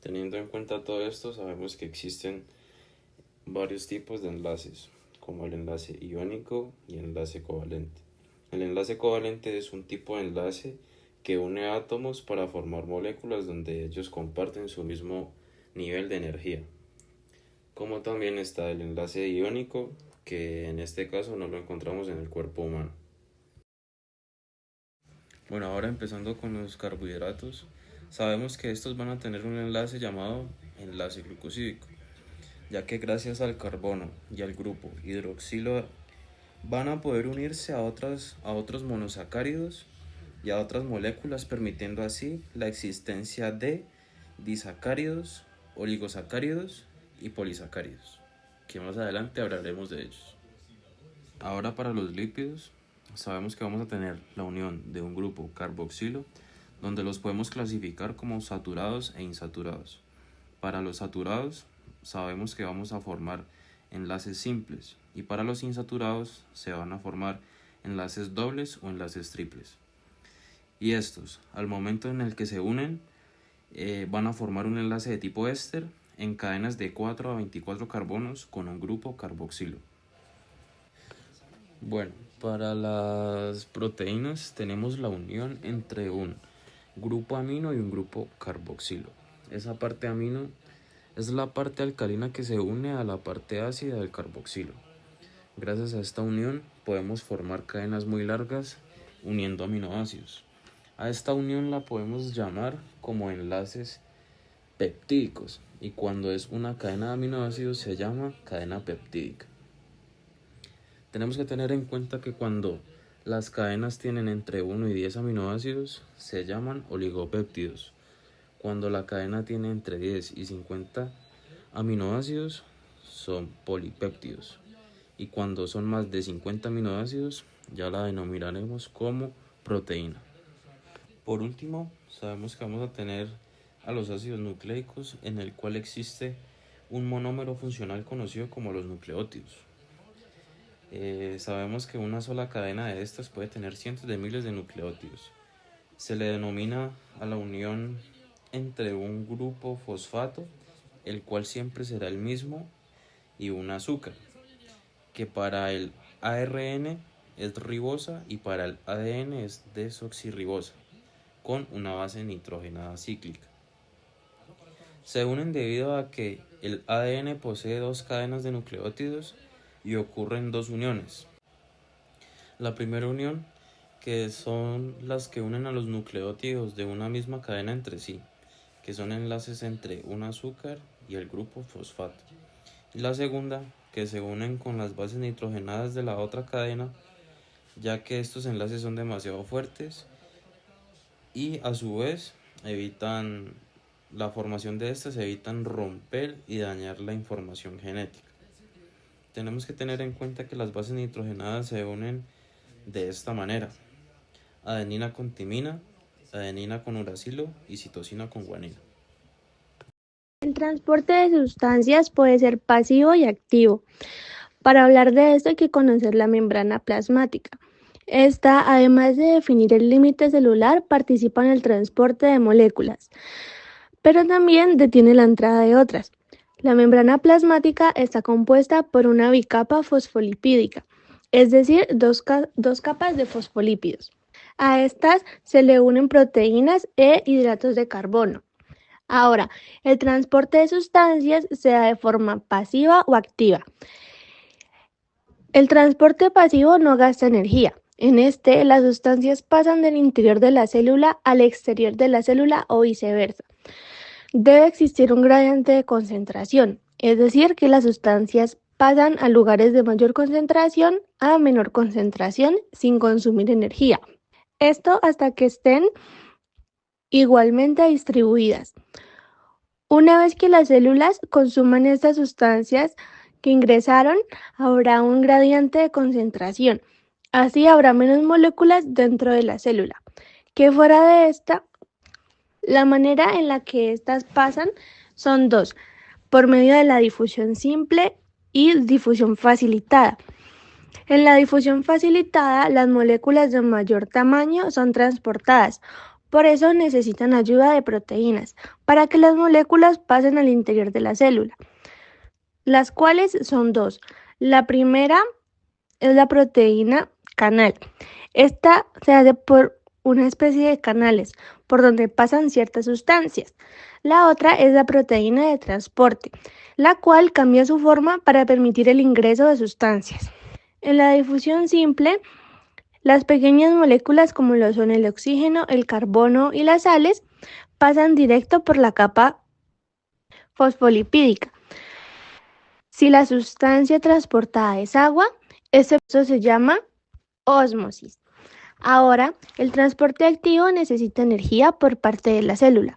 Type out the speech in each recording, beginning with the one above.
Teniendo en cuenta todo esto, sabemos que existen varios tipos de enlaces, como el enlace iónico y el enlace covalente. El enlace covalente es un tipo de enlace que une átomos para formar moléculas donde ellos comparten su mismo nivel de energía. Como también está el enlace iónico, que en este caso no lo encontramos en el cuerpo humano. Bueno, ahora empezando con los carbohidratos, sabemos que estos van a tener un enlace llamado enlace glucosídico, ya que gracias al carbono y al grupo hidroxilo van a poder unirse a otros monosacáridos y a otras moléculas, permitiendo así la existencia de disacáridos, oligosacáridos y polisacáridos, que más adelante hablaremos de ellos. Ahora para los lípidos, sabemos que vamos a tener la unión de un grupo carboxilo, donde los podemos clasificar como saturados e insaturados. Para los saturados, sabemos que vamos a formar enlaces simples, y para los insaturados se van a formar enlaces dobles o enlaces triples. Y estos, al momento en el que se unen, van a formar un enlace de tipo éster en cadenas de 4 a 24 carbonos con un grupo carboxilo. Bueno, para las proteínas tenemos la unión entre un grupo amino y un grupo carboxilo. Esa parte amino es la parte alcalina que se une a la parte ácida del carboxilo. Gracias a esta unión podemos formar cadenas muy largas uniendo aminoácidos. A esta unión la podemos llamar como enlaces peptídicos, y cuando es una cadena de aminoácidos se llama cadena peptídica. Tenemos que tener en cuenta que cuando las cadenas tienen entre 1 y 10 aminoácidos se llaman oligopéptidos. Cuando la cadena tiene entre 10 y 50 aminoácidos son polipéptidos. Y cuando son más de 50 aminoácidos ya la denominaremos como proteína. Por último, sabemos que vamos a tener a los ácidos nucleicos, en el cual existe un monómero funcional conocido como los nucleótidos. Sabemos que una sola cadena de estas puede tener cientos de miles de nucleótidos. Se le denomina a la unión entre un grupo fosfato, el cual siempre será el mismo, y un azúcar, que para el ARN es ribosa y para el ADN es desoxirribosa, con una base nitrogenada cíclica. Se unen debido a que el ADN posee dos cadenas de nucleótidos y ocurren dos uniones. La primera unión, que son las que unen a los nucleótidos de una misma cadena entre sí, que son enlaces entre un azúcar y el grupo fosfato. Y la segunda, que se unen con las bases nitrogenadas de la otra cadena, ya que estos enlaces son demasiado fuertes y a su vez evitan la formación de estas, evitan romper y dañar la información genética. Tenemos que tener en cuenta que las bases nitrogenadas se unen de esta manera: adenina con timina, adenina con uracilo y citosina con guanina. El transporte de sustancias puede ser pasivo y activo. Para hablar de esto hay que conocer la membrana plasmática. Esta, además de definir el límite celular, participa en el transporte de moléculas, pero también detiene la entrada de otras. La membrana plasmática está compuesta por una bicapa fosfolipídica, es decir, dos capas de fosfolípidos. A estas se le unen proteínas e hidratos de carbono. Ahora, el transporte de sustancias se da de forma pasiva o activa. El transporte pasivo no gasta energía. En este, las sustancias pasan del interior de la célula al exterior de la célula o viceversa. Debe existir un gradiente de concentración, es decir, que las sustancias pasan a lugares de mayor concentración a menor concentración sin consumir energía. Esto hasta que estén igualmente distribuidas. Una vez que las células consuman estas sustancias que ingresaron, habrá un gradiente de concentración. Así habrá menos moléculas dentro de la célula. Que fuera de esta, la manera en la que estas pasan son dos: por medio de la difusión simple y difusión facilitada. En la difusión facilitada, las moléculas de mayor tamaño son transportadas, Por eso necesitan ayuda de proteínas para que las moléculas pasen al interior de la célula, las cuales son dos. La primera es la proteína canal. Esta se hace por una especie de canales por donde pasan ciertas sustancias. La otra es la proteína de transporte, la cual cambia su forma para permitir el ingreso de sustancias. En la difusión simple, las pequeñas moléculas como lo son el oxígeno, el carbono y las sales pasan directo por la capa fosfolipídica. Si la sustancia transportada es agua, este proceso se llama ósmosis. Ahora, el transporte activo necesita energía por parte de la célula,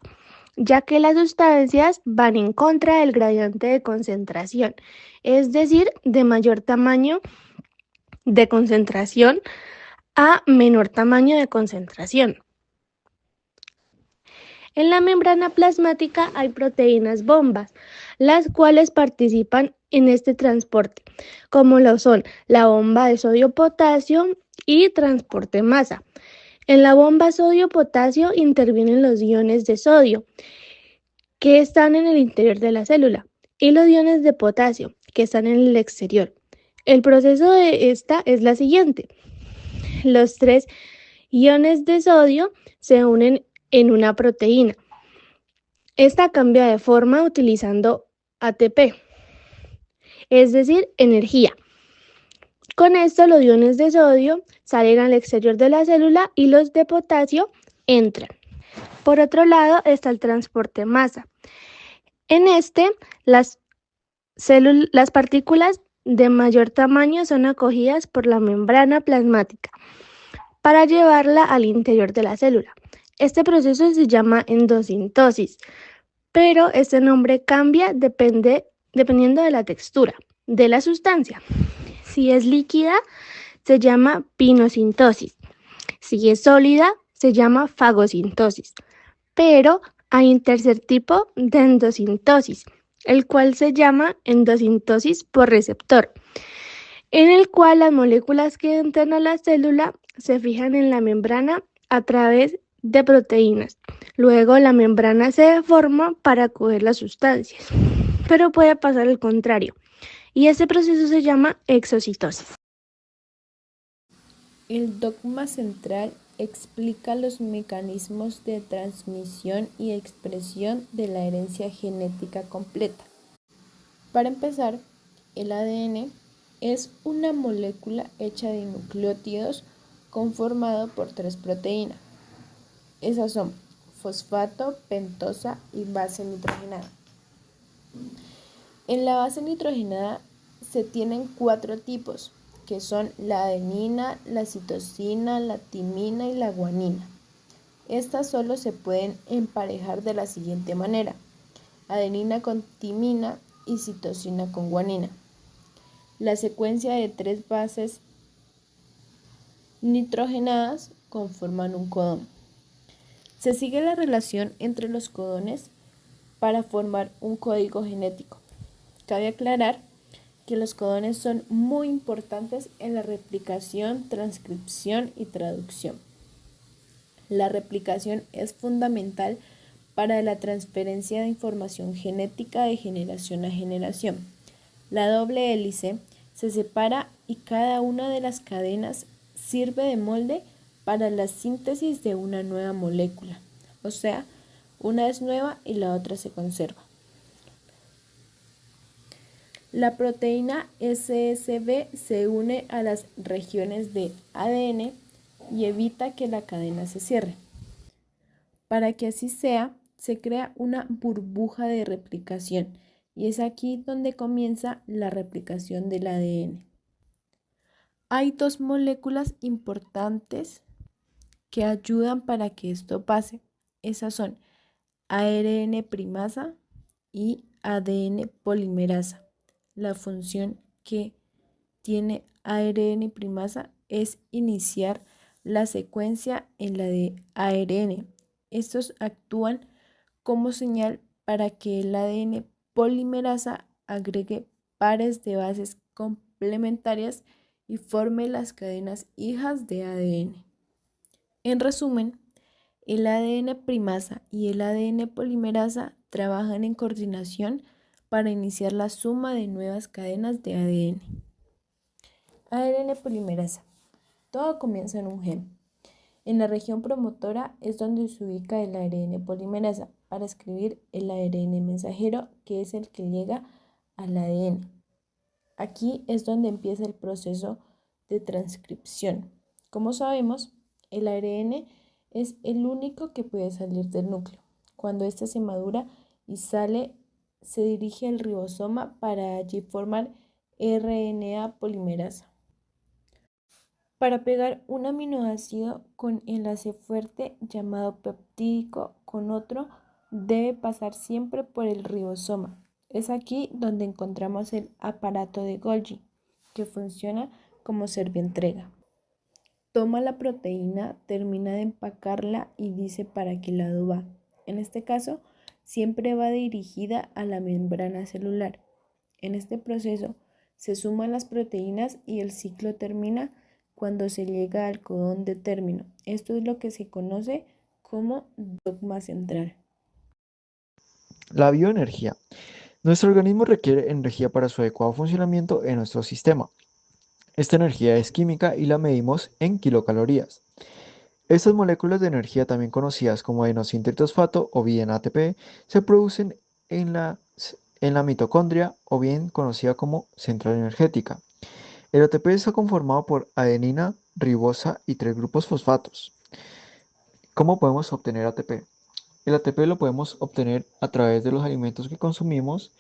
ya que las sustancias van en contra del gradiente de concentración, es decir, de mayor tamaño de concentración a menor tamaño de concentración. En la membrana plasmática hay proteínas bombas, las cuales participan en este transporte, como lo son la bomba de sodio-potasio y transporte masa. En la bomba sodio-potasio intervienen los iones de sodio, que están en el interior de la célula, y los iones de potasio, que están en el exterior. El proceso de esta es la siguiente. Los tres iones de sodio se unen en una proteína. Esta cambia de forma utilizando ATP, es decir, energía. Con esto los iones de sodio salen al exterior de la célula y los de potasio entran. Por otro lado está el transporte masa. En este, las partículas de mayor tamaño son acogidas por la membrana plasmática para llevarla al interior de la célula. Este proceso se llama endocintosis, pero este nombre cambia dependiendo de la textura de la sustancia. Si es líquida, se llama pinocintosis. Si es sólida, se llama fagocintosis. Pero hay un tercer tipo de endocintosis, el cual se llama endocintosis por receptor, en el cual las moléculas que entran a la célula se fijan en la membrana a través de proteínas. Luego la membrana se deforma para acoger las sustancias, pero puede pasar el contrario, y ese proceso se llama exocitosis. El dogma central explica los mecanismos de transmisión y expresión de la herencia genética completa. Para empezar, el ADN es una molécula hecha de nucleótidos conformado por 3 proteínas. Esas son fosfato, pentosa y base nitrogenada. En la base nitrogenada se tienen 4 tipos, que son la adenina, la citosina, la timina y la guanina. Estas solo se pueden emparejar de la siguiente manera: adenina con timina y citosina con guanina. La secuencia de 3 bases nitrogenadas conforman un codón. Se sigue la relación entre los codones para formar un código genético. Cabe aclarar que los codones son muy importantes en la replicación, transcripción y traducción. La replicación es fundamental para la transferencia de información genética de generación a generación. La doble hélice se separa y cada una de las cadenas sirve de molde para la síntesis de una nueva molécula, o sea, una es nueva y la otra se conserva. La proteína SSB se une a las regiones de ADN y evita que la cadena se cierre. Para que así sea, se crea una burbuja de replicación y es aquí donde comienza la replicación del ADN. Hay 2 moléculas importantes que ayudan para que esto pase. Esas son ARN primasa y ADN polimerasa. La función que tiene ARN primasa es iniciar la secuencia en la de ARN. Estos actúan como señal para que el ADN polimerasa agregue pares de bases complementarias y forme las cadenas hijas de ADN. En resumen, El ADN primasa y el ADN polimerasa trabajan en coordinación para iniciar la suma de nuevas cadenas de ADN. ADN polimerasa. Todo comienza en un gen. En la región promotora es donde se ubica el ARN polimerasa para escribir el ARN mensajero, que es el que llega al ADN. Aquí es donde empieza el proceso de transcripción. Como sabemos, el ARN es el único que puede salir del núcleo. Cuando éste se madura y sale, se dirige al ribosoma para allí formar RNA polimerasa. Para pegar un aminoácido con enlace fuerte llamado peptídico con otro, debe pasar siempre por el ribosoma. Es aquí donde encontramos el aparato de Golgi, que funciona como servientrega. Toma la proteína, termina de empacarla y dice para qué lado va. En este caso, siempre va dirigida a la membrana celular. En este proceso, se suman las proteínas y el ciclo termina cuando se llega al codón de término. Esto es lo que se conoce como dogma central. La bioenergía. Nuestro organismo requiere energía para su adecuado funcionamiento en nuestro sistema. Esta energía es química y la medimos en kilocalorías. Estas moléculas de energía, también conocidas como adenosíntrifosfato o bien ATP, se producen en la mitocondria o bien conocida como central energética. El ATP está conformado por adenina, ribosa y 3 grupos fosfatos. ¿Cómo podemos obtener ATP? El ATP lo podemos obtener a través de los alimentos que consumimos,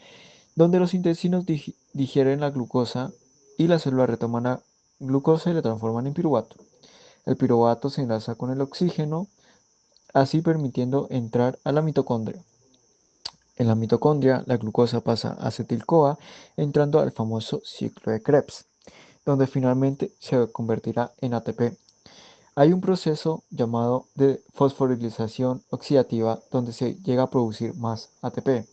donde los intestinos digieren la glucosa y las células retoman la glucosa y la transforman en piruvato. El piruvato se enlaza con el oxígeno, así permitiendo entrar a la mitocondria. En la mitocondria, la glucosa pasa a acetil-CoA, entrando al famoso ciclo de Krebs, donde finalmente se convertirá en ATP. Hay un proceso llamado de fosforilización oxidativa donde se llega a producir más ATP.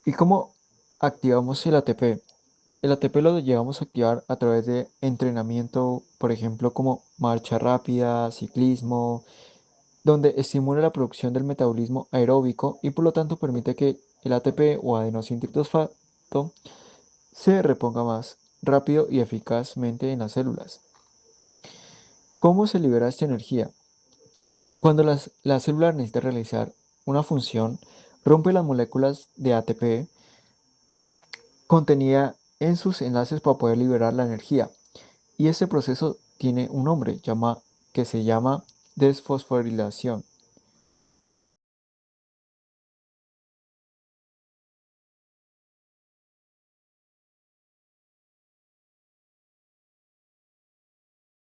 ¿Y cómo activamos el ATP? El ATP lo llegamos a activar a través de entrenamiento, por ejemplo, como marcha rápida, ciclismo, donde estimula la producción del metabolismo aeróbico y por lo tanto permite que el ATP o adenosíntrifosfato se reponga más rápido y eficazmente en las células. ¿Cómo se libera esta energía? Cuando la célula necesita realizar una función, rompe las moléculas de ATP contenida en sus enlaces para poder liberar la energía. Y este proceso tiene un nombre que se llama desfosforilación.